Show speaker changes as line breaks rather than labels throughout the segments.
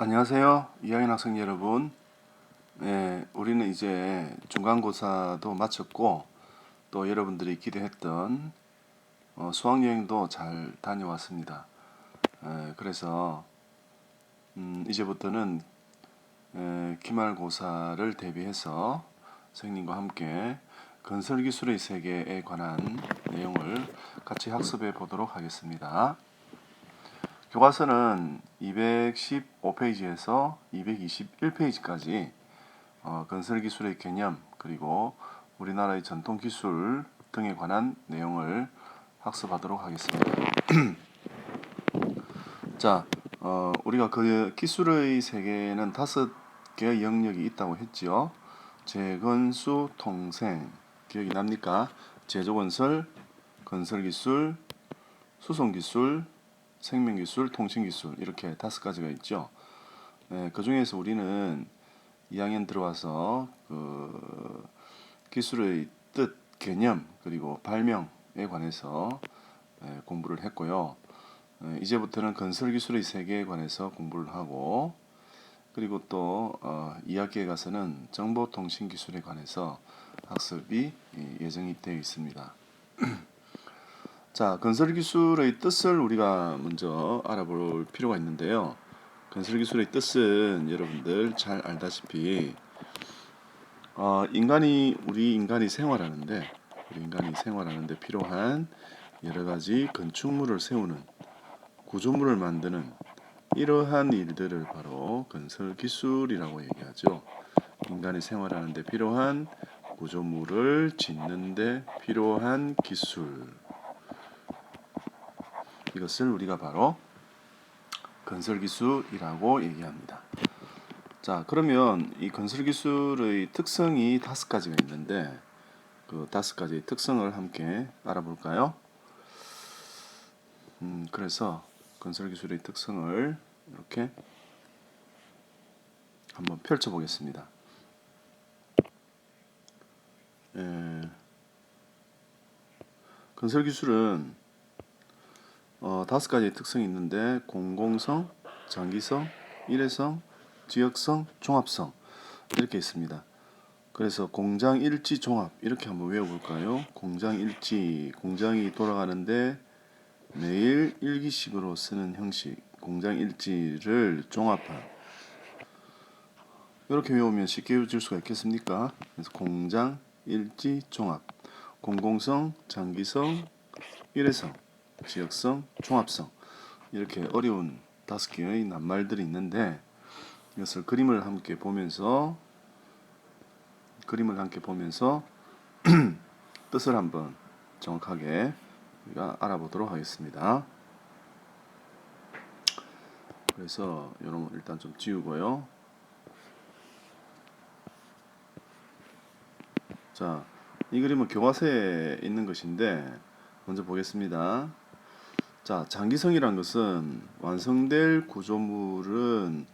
안녕하세요. 2학년 학생 여러분. 네, 우리는 이제 중간고사도 마쳤고 또 여러분들이 기대했던 수학여행도 잘 다녀왔습니다. 그래서 이제부터는 기말고사를 대비해서 선생님과 함께 건설기술의 세계에 관한 내용을 같이 학습해 보도록 하겠습니다. 교과서는 215페이지에서 221페이지까지 건설기술의 개념 그리고 우리나라의 전통기술 등에 관한 내용을 학습하도록 하겠습니다. 자, 우리가 그 기술의 세계는 5개의 영역이 있다고 했죠. 재건수, 통생, 기억이 납니까? 제조건설, 건설기술, 수송기술, 생명기술, 통신기술 이렇게 5가지가 있죠. 그 중에서 우리는 2학년 들어와서 그 기술의 뜻, 개념 그리고 발명에 관해서 공부를 했고요. 이제부터는 건설기술의 세계에 관해서 공부를 하고 그리고 또 2학기에 가서는 정보통신기술에 관해서 학습이 예정이 되어 있습니다. 자, 건설기술의 뜻을 우리가 먼저 알아볼 필요가 있는데요. 건설기술의 뜻은 여러분들 잘 알다시피 우리 인간이 생활하는데 필요한 여러 가지 건축물을 세우는 구조물을 만드는 이러한 일들을 바로 건설기술이라고 얘기하죠. 인간이 생활하는데 필요한 구조물을 짓는데 필요한 기술, 이것을 우리가 바로 건설기술이라고 얘기합니다. 자, 그러면 이 건설기술의 특성이 5가지가 있는데 그 5가지의 특성을 함께 알아볼까요? 그래서 건설기술의 특성을 이렇게 한번 펼쳐보겠습니다. 건설기술은 5가지의 특성이 있는데 공공성, 장기성, 일회성, 지역성, 종합성 이렇게 있습니다. 그래서 공장 일지 종합 이렇게 한번 외워볼까요? 공장 일지, 공장이 돌아가는데 매일 일기식으로 쓰는 형식, 공장 일지를 종합한 이렇게 외우면 쉽게 외워질 수가 있겠습니까? 그래서 공장 일지 종합, 공공성, 장기성, 일회성, 지역성, 종합성 이렇게 어려운 5개의 낱말들이 있는데 이것을 그림을 함께 보면서 뜻을 한번 정확하게 우리가 알아보도록 하겠습니다. 그래서 이런 거 일단 좀 지우고요. 자, 이 그림은 교과서에 있는 것인데 먼저 보겠습니다. 자, 장기성이란 것은 완성될 구조물은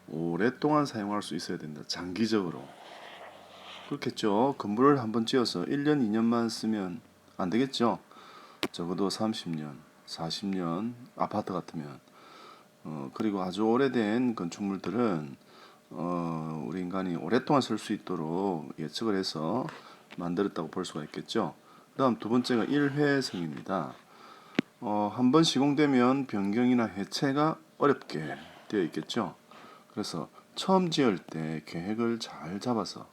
오랫동안 사용할 수 있어야 된다. 장기적으로. 그렇겠죠. 건물을 한번 지어서 1년, 2년만 쓰면 안 되겠죠. 적어도 30년, 40년 아파트 같으면 그리고 아주 오래된 건축물들은 우리 인간이 오랫동안 쓸 수 있도록 예측을 해서 만들었다고 볼 수가 있겠죠. 그 다음 두 번째가 일회성입니다. 한번 시공되면 변경이나 해체가 어렵게 되어 있겠죠. 그래서 처음 지을 때 계획을 잘 잡아서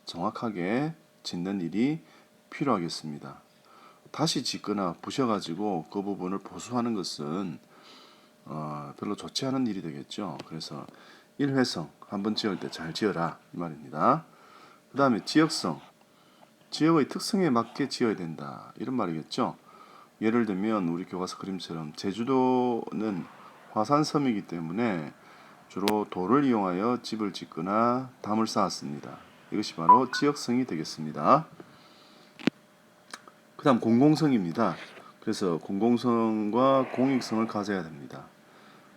정확하게 짓는 일이 필요하겠습니다. 다시 짓거나 부셔가지고 그 부분을 보수하는 것은 별로 좋지 않은 일이 되겠죠. 그래서 일회성, 한번 지을 때 잘 지어라 이 말입니다. 그 다음에 지역성, 지역의 특성에 맞게 지어야 된다 이런 말이겠죠. 예를 들면 우리 교과서 그림처럼 제주도는 화산섬이기 때문에 주로 돌을 이용하여 집을 짓거나 담을 쌓았습니다. 이것이 바로 지역성이 되겠습니다. 그 다음 공공성입니다. 그래서 공공성과 공익성을 가져야 됩니다.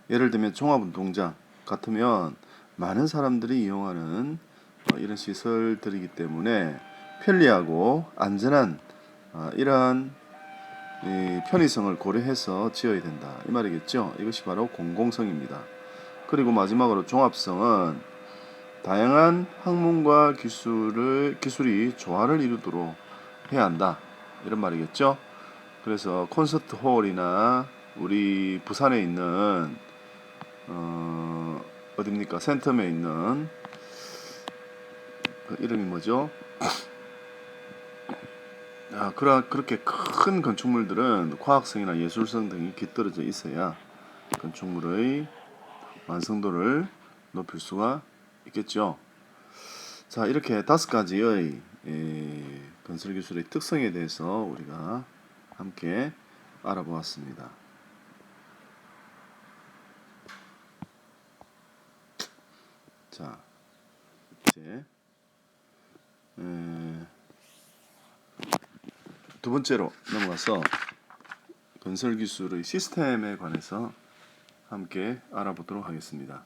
예를 들면 종합운동장 같으면 많은 사람들이 이용하는 이런 시설들이기 때문에 편리하고 안전한 이러한 편의성을 고려해서 지어야 된다 이 말이겠죠. 이것이 바로 공공성입니다. 그리고 마지막으로 종합성은 다양한 학문과 기술이 조화를 이루도록 해야 한다. 이런 말이겠죠. 그래서 콘서트 홀이나 우리 부산에 있는 어딥니까? 센텀에 있는 그 이름이 뭐죠? 그렇게 큰 건축물들은 과학성이나 예술성 등이 깃들어져 있어야 건축물의 완성도를 높일 수가 있겠죠. 자, 이렇게 5가지의 건설 기술의 특성에 대해서 우리가 함께 알아보았습니다. 자, 이제 두 번째로 넘어가서 건설 기술의 시스템에 관해서 함께 알아보도록 하겠습니다.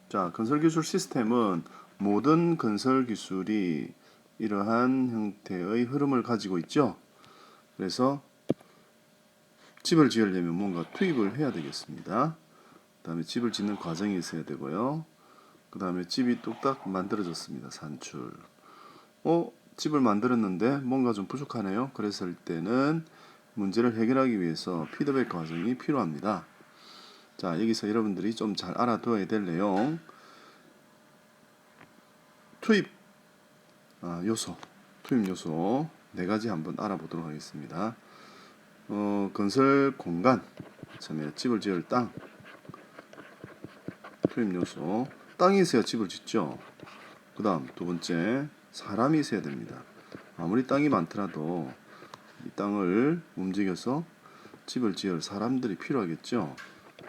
자, 건설 기술 시스템은 모든 건설 기술이 이러한 형태의 흐름을 가지고 있죠. 그래서 집을 지으려면 뭔가 투입을 해야 되겠습니다. 그 다음에 집을 짓는 과정이 있어야 되고요. 그 다음에 집이 뚝딱 만들어졌습니다. 산출. 집을 만들었는데 뭔가 좀 부족하네요. 그랬을 때는 문제를 해결하기 위해서 피드백 과정이 필요합니다. 자, 여기서 여러분들이 좀 잘 알아둬야 될 내용. 투입 요소 4가지 한번 알아보도록 하겠습니다. 건설 공간, 처음에 집을 지을 땅, 투입 요소, 땅이 있어야 집을 짓죠. 그 다음 두 번째, 사람이 있어야 됩니다. 아무리 땅이 많더라도 이 땅을 움직여서 집을 지을 사람들이 필요하겠죠.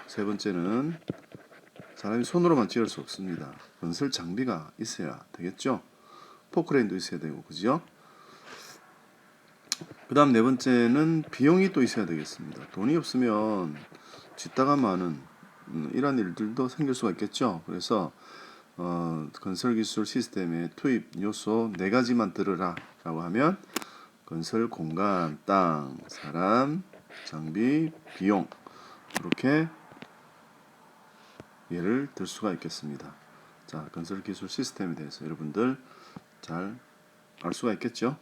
세 번째는 사람이 손으로만 지을 수 없습니다. 건설 장비가 있어야 되겠죠. 포크레인도 있어야 되고, 그죠? 그 다음 네 번째는 비용이 또 있어야 되겠습니다. 돈이 없으면 짓다가 마는 이런 일들도 생길 수가 있겠죠. 그래서 건설 기술 시스템의 투입 요소 4가지만 들으라 라고 하면 건설 공간, 땅, 사람, 장비, 비용, 이렇게 예를 들 수가 있겠습니다. 자, 건설 기술 시스템에 대해서 여러분들 잘 알 수가 있겠죠.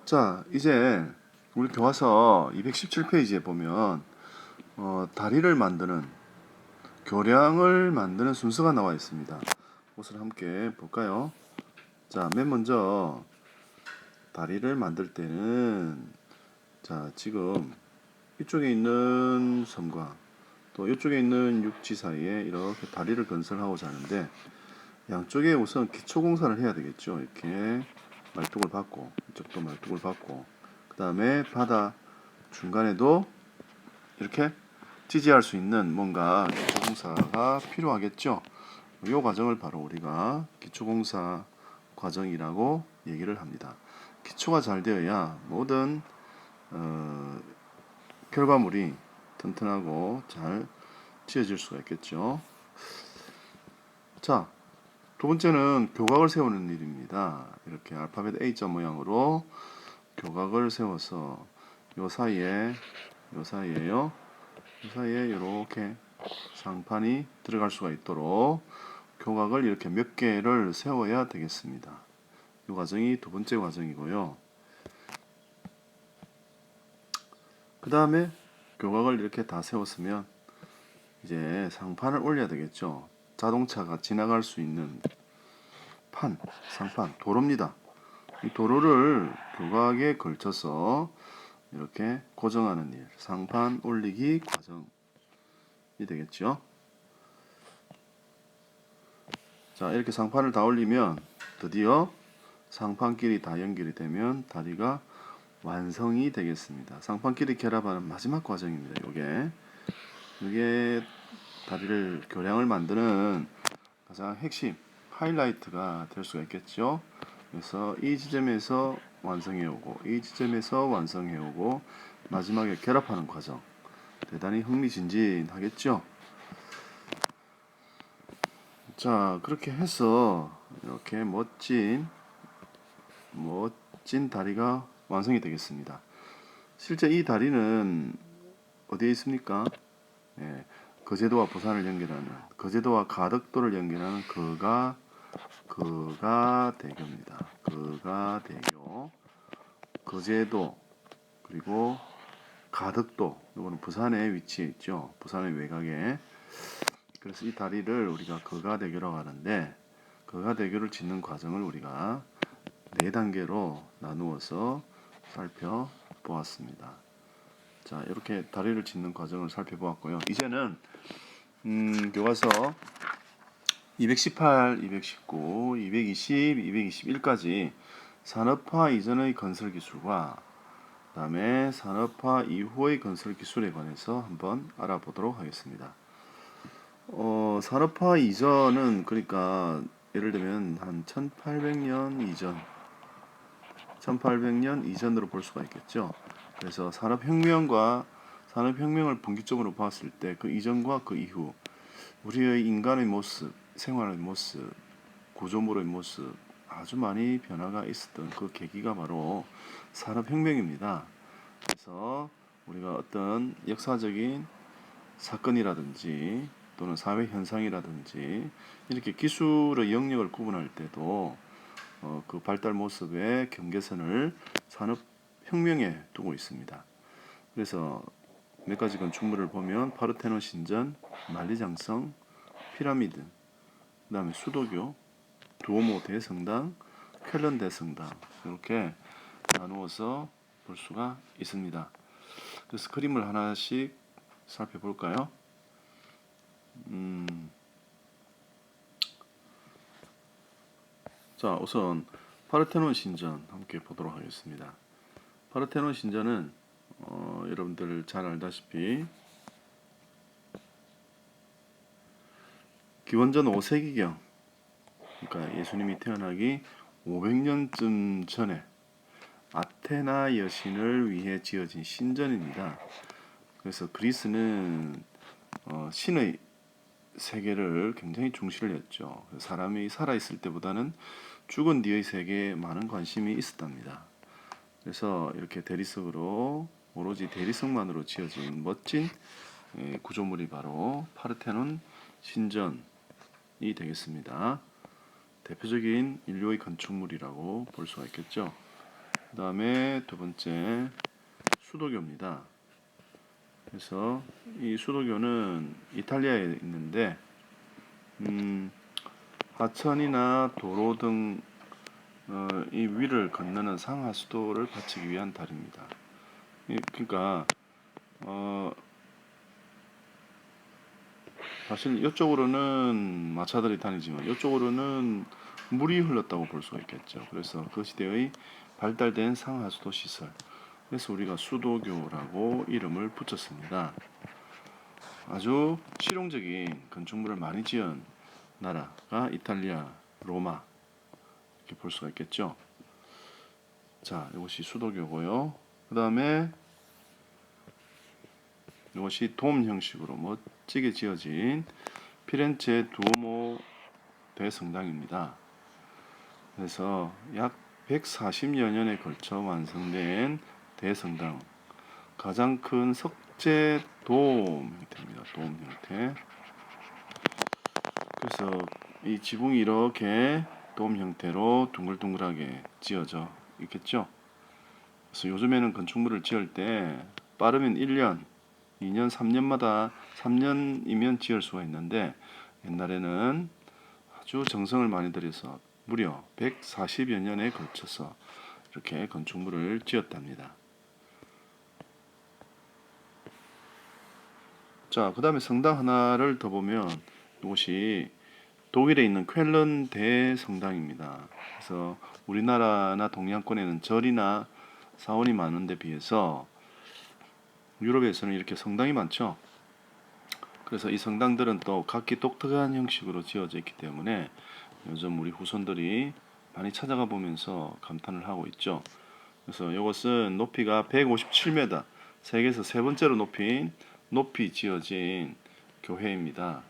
자, 이제 우리 교과서 217페이지에 보면 다리를 만드는 교량을 만드는 순서가 나와 있습니다. 그것을 함께 볼까요? 자, 맨 먼저 다리를 만들 때는 자, 지금 이쪽에 있는 섬과 또 이쪽에 있는 육지 사이에 이렇게 다리를 건설하고자 하는데 양쪽에 우선 기초 공사를 해야 되겠죠. 이렇게 말뚝을 받고 이쪽도 말뚝을 받고 그 다음에 바다 중간에도 이렇게 지지할 수 있는 뭔가 기초공사가 필요하겠죠. 이 과정을 바로 우리가 기초공사 과정이라고 얘기를 합니다. 기초가 잘 되어야 모든 결과물이 튼튼하고 잘 지어질 수가 있겠죠. 자, 두 번째는 교각을 세우는 일입니다. 이렇게 알파벳 A자 모양으로 교각을 세워서 요 사이에 이렇게 상판이 들어갈 수가 있도록 교각을 이렇게 몇 개를 세워야 되겠습니다. 이 과정이 두 번째 과정이고요. 그 다음에 교각을 이렇게 다 세웠으면 이제 상판을 올려야 되겠죠. 자동차가 지나갈 수 있는 상판, 도로입니다. 이 도로를 교각에 걸쳐서 이렇게 고정하는 일, 상판 올리기 과정이 되겠죠. 자, 이렇게 상판을 다 올리면 드디어 상판끼리 다 연결이 되면 다리가 완성이 되겠습니다. 상판끼리 결합하는 마지막 과정입니다. 이게 다리를 교량을 만드는 가장 핵심 하이라이트가 될 수가 있겠죠. 그래서 이 지점에서 완성해오고 이 지점에서 완성해오고 마지막에 결합하는 과정 대단히 흥미진진하겠죠. 자, 그렇게 해서 이렇게 멋진 다리가 완성이 되겠습니다. 실제 이 다리는 어디에 있습니까? 거제도와 부산을 연결하는, 거제도와 가덕도를 연결하는 거가대교입니다. 거가대교, 거제도, 그리고 가덕도, 이거는 부산에 위치해 있죠. 부산의 외곽에. 그래서 이 다리를 우리가 거가대교라고 하는데, 거가대교를 짓는 과정을 우리가 네 단계로 나누어서 살펴보았습니다. 자, 이렇게 다리를 짓는 과정을 살펴보았고요. 이제는 교과서 218, 219, 220, 221까지 산업화 이전의 건설 기술과 그다음에 산업화 이후의 건설 기술에 관해서 한번 알아보도록 하겠습니다. 산업화 이전은 그러니까 예를 들면 한 1800년 이전, 1800년 이전으로 볼 수가 있겠죠. 그래서 산업혁명을 본격적으로 봤을 때 그 이전과 그 이후 우리의 인간의 모습, 생활의 모습, 구조물의 모습 아주 많이 변화가 있었던 그 계기가 바로 산업혁명입니다. 그래서 우리가 어떤 역사적인 사건이라든지 또는 사회 현상이라든지 이렇게 기술의 영역을 구분할 때도 그 발달 모습의 경계선을 산업혁명에 두고 있습니다. 그래서 몇 가지 건축물을 보면 파르테논 신전, 만리장성, 피라미드, 그 다음에 수도교, 두오모 대성당, 쾰른 대성당 이렇게 나누어서 볼 수가 있습니다. 그래서 그림을 하나씩 살펴볼까요? 자, 우선 파르테논 신전 함께 보도록 하겠습니다. 파르테논 신전은 여러분들 잘 알다시피 기원전 5세기경, 그러니까 예수님이 태어나기 500년쯤 전에 아테나 여신을 위해 지어진 신전입니다. 그래서 그리스는 신의 세계를 굉장히 중시를 했죠. 사람이 살아있을 때보다는 죽은 뒤의 세계에 많은 관심이 있었답니다. 그래서 이렇게 대리석으로 오로지 대리석만으로 지어진 멋진 구조물이 바로 파르테논 신전이 되겠습니다. 대표적인 인류의 건축물이라고 볼 수가 있겠죠. 그 다음에 두 번째 수도교입니다. 그래서 이 수도교는 이탈리아에 있는데 하천이나 도로 등 이 위를 건너는 상하수도를 바치기 위한 다리입니다. 그러니까 사실 이쪽으로는 마차들이 다니지만 이쪽으로는 물이 흘렀다고 볼 수가 있겠죠. 그래서 그 시대의 발달된 상하수도 시설, 그래서 우리가 수도교라고 이름을 붙였습니다. 아주 실용적인 건축물을 많이 지은 나라가 이탈리아, 로마 이렇게 볼 수가 있겠죠. 자, 이것이 수도교고요. 그 다음에 이것이 돔 형식으로 멋지게 지어진 피렌체 두오모 대성당입니다. 그래서 약 140여 년에 걸쳐 완성된 대성당, 가장 큰 석재 돔 형태입니다. 돔 형태. 그래서 이 지붕이 이렇게 돔 형태로 둥글둥글하게 지어져 있겠죠. 그래서 요즘에는 건축물을 지을 때 빠르면 1년, 2년, 3년마다 3년이면 지을 수가 있는데 옛날에는 아주 정성을 많이 들여서 무려 140여 년에 걸쳐서 이렇게 건축물을 지었답니다. 자, 그 다음에 성당 하나를 더 보면 이것이 독일에 있는 쾰른 대성당입니다. 그래서 우리나라나 동양권에는 절이나 사원이 많은 데 비해서 유럽에서는 이렇게 성당이 많죠. 그래서 이 성당들은 또 각기 독특한 형식으로 지어져 있기 때문에 요즘 우리 후손들이 많이 찾아가 보면서 감탄을 하고 있죠. 그래서 이것은 높이가 157m, 세계에서 세 번째로 높이 지어진 교회입니다.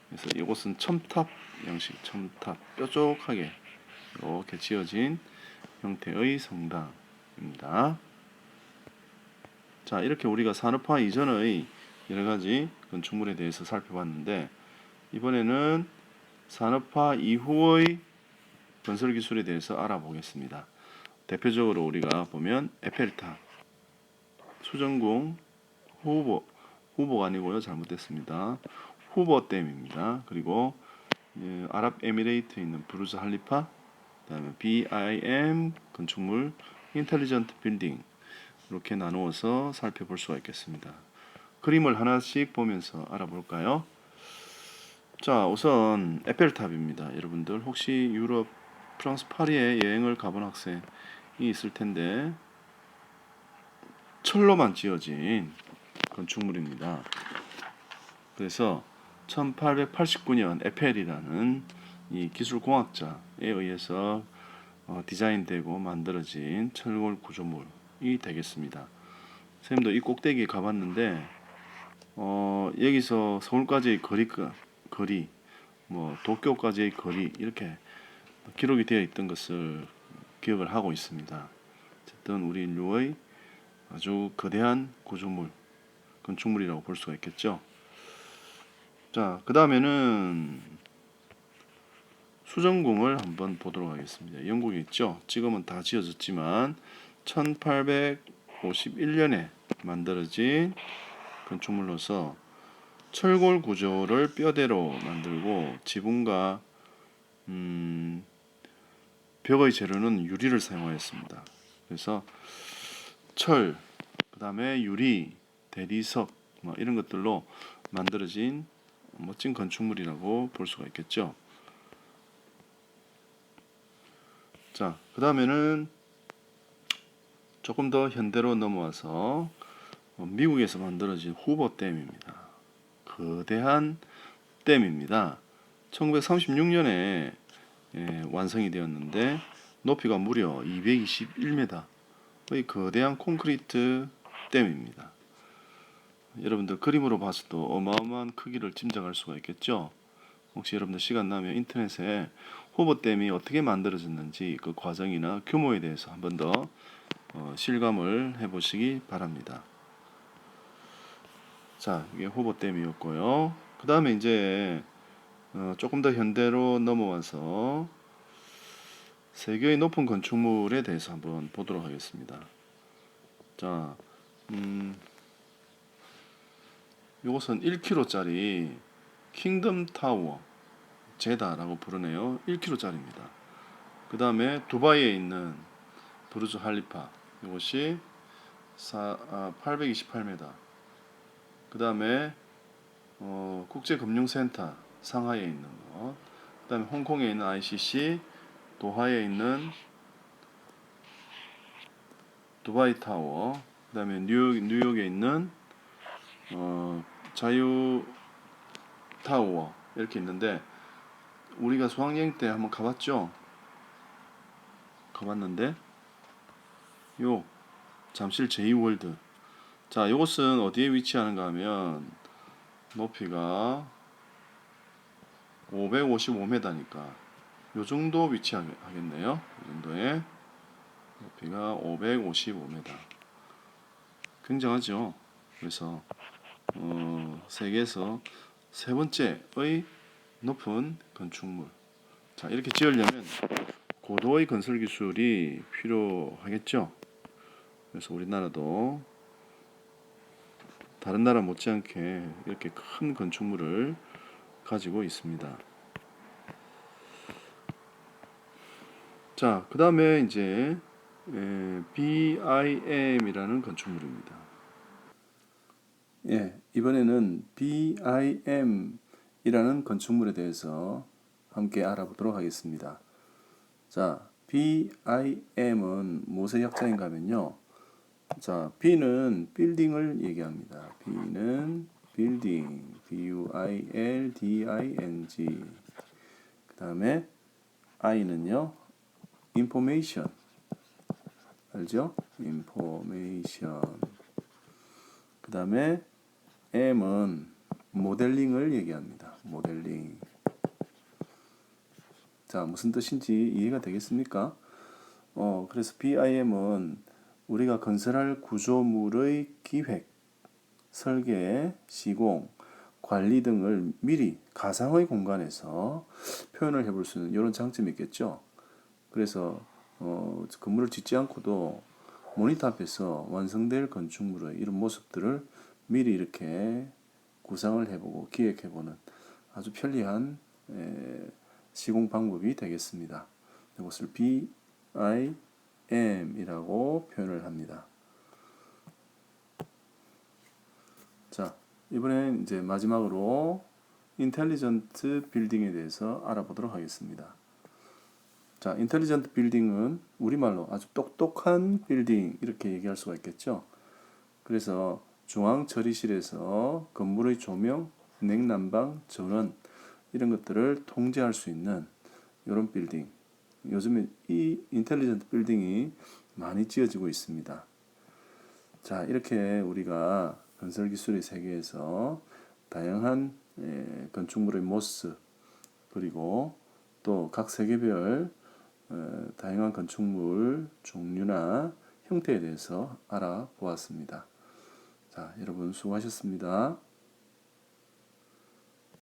그래서 이것은 첨탑 형식, 첨탑 뾰족하게 이렇게 지어진 형태의 성당입니다. 자, 이렇게 우리가 산업화 이전의 여러 가지 건축물에 대해서 살펴봤는데 이번에는 산업화 이후의 건설 기술에 대해서 알아보겠습니다. 대표적으로 우리가 보면 에펠탑, 수정궁, 후보가 아니고요. 잘못됐습니다. 후보댐입니다. 그리고 아랍에미레이트에 있는 부르즈 할리파, 그다음에 BIM 건축물, 인텔리전트 빌딩 이렇게 나누어서 살펴볼 수가 있겠습니다. 그림을 하나씩 보면서 알아볼까요? 자, 우선 에펠탑입니다. 여러분들 혹시 유럽 프랑스 파리에 여행을 가본 학생이 있을 텐데 철로만 지어진 건축물입니다. 그래서 1889년 에펠이라는 이 기술공학자에 의해서 디자인되고 만들어진 철골 구조물이 되겠습니다. 선생님도 이 꼭대기 가봤는데 여기서 서울까지의 거리, 뭐 도쿄까지의 거리 이렇게 기록이 되어 있던 것을 기억을 하고 있습니다. 어쨌든 우리 인류의 아주 거대한 구조물, 건축물이라고 볼 수가 있겠죠. 자, 그 다음에는 수정궁을 한번 보도록 하겠습니다. 영국에 있죠. 지금은 다 지어졌지만 1851년에 만들어진 건축물로서 철골 구조를 뼈대로 만들고 지붕과 벽의 재료는 유리를 사용하였습니다. 그래서 철, 그 다음에 유리, 대리석 뭐 이런 것들로 만들어진 멋진 건축물이라고 볼 수가 있겠죠. 자, 그 다음에는 조금 더 현대로 넘어와서 미국에서 만들어진 후보댐입니다. 거대한 댐입니다. 1936년에 완성이 되었는데 높이가 무려 221m의 거대한 콘크리트 댐입니다. 여러분들 그림으로 봐서도 어마어마한 크기를 짐작할 수가 있겠죠. 혹시 여러분들 시간 나면 인터넷에 후보댐이 어떻게 만들어졌는지 그 과정이나 규모에 대해서 한번 더 실감을 해보시기 바랍니다. 자, 이게 후보댐이었고요. 그 다음에 이제 조금 더 현대로 넘어와서 세계의 높은 건축물에 대해서 한번 보도록 하겠습니다. 자, 이것은 1km짜리 킹덤 타워 제다라고 부르네요. 1km짜리입니다. 그 다음에 두바이에 있는 부르즈 할리파 이것이 828m. 그 다음에 국제금융센터 상하이에 있는 것. 그 다음에 홍콩에 있는 ICC, 도하에 있는 두바이 타워. 그 다음에 뉴욕에 있는 자유 타워 이렇게 있는데 우리가 수학여행 때 한번 가봤죠? 가봤는데 요 잠실 제2월드. 자, 이것은 어디에 위치하는가 하면 높이가 555m니까 요 정도 위치하겠네요. 이 정도의 높이가 555m. 굉장하죠. 그래서 세계에서 세 번째의 높은 건축물. 자, 이렇게 지으려면 고도의 건설 기술이 필요하겠죠. 그래서 우리나라도 다른 나라 못지않게 이렇게 큰 건축물을 가지고 있습니다. 자, 그 다음에 이제 BIM이라는 건축물입니다. 이번에는 BIM이라는 건축물에 대해서 함께 알아보도록 하겠습니다. 자, BIM은 무엇의 약자인가 하면요. 자, B는 빌딩을 얘기합니다. B는 빌딩, BUILDING. 그 다음에 I는요, information. 알죠? information. 그 다음에 M은 모델링을 얘기합니다. 모델링. 자, 무슨 뜻인지 이해가 되겠습니까? 그래서 BIM은 우리가 건설할 구조물의 기획, 설계, 시공, 관리 등을 미리 가상의 공간에서 표현을 해볼 수 있는 이런 장점이 있겠죠. 그래서 건물을 짓지 않고도 모니터 앞에서 완성될 건축물의 이런 모습들을 미리 이렇게 구상을 해보고 기획해보는 아주 편리한 시공 방법이 되겠습니다. 이것을 BIM이라고 표현을 합니다. 자, 이번엔 이제 마지막으로 인텔리전트 빌딩에 대해서 알아보도록 하겠습니다. 자, 인텔리전트 빌딩은 우리말로 아주 똑똑한 빌딩 이렇게 얘기할 수가 있겠죠. 그래서 중앙 처리실에서 건물의 조명, 냉난방, 전원 이런 것들을 통제할 수 있는 이런 빌딩. 요즘에 이 인텔리전트 빌딩이 많이 지어지고 있습니다. 자, 이렇게 우리가 건설 기술의 세계에서 다양한 건축물의 모습 그리고 또 각 세계별 다양한 건축물 종류나 형태에 대해서 알아보았습니다. 자, 여러분 수고하셨습니다.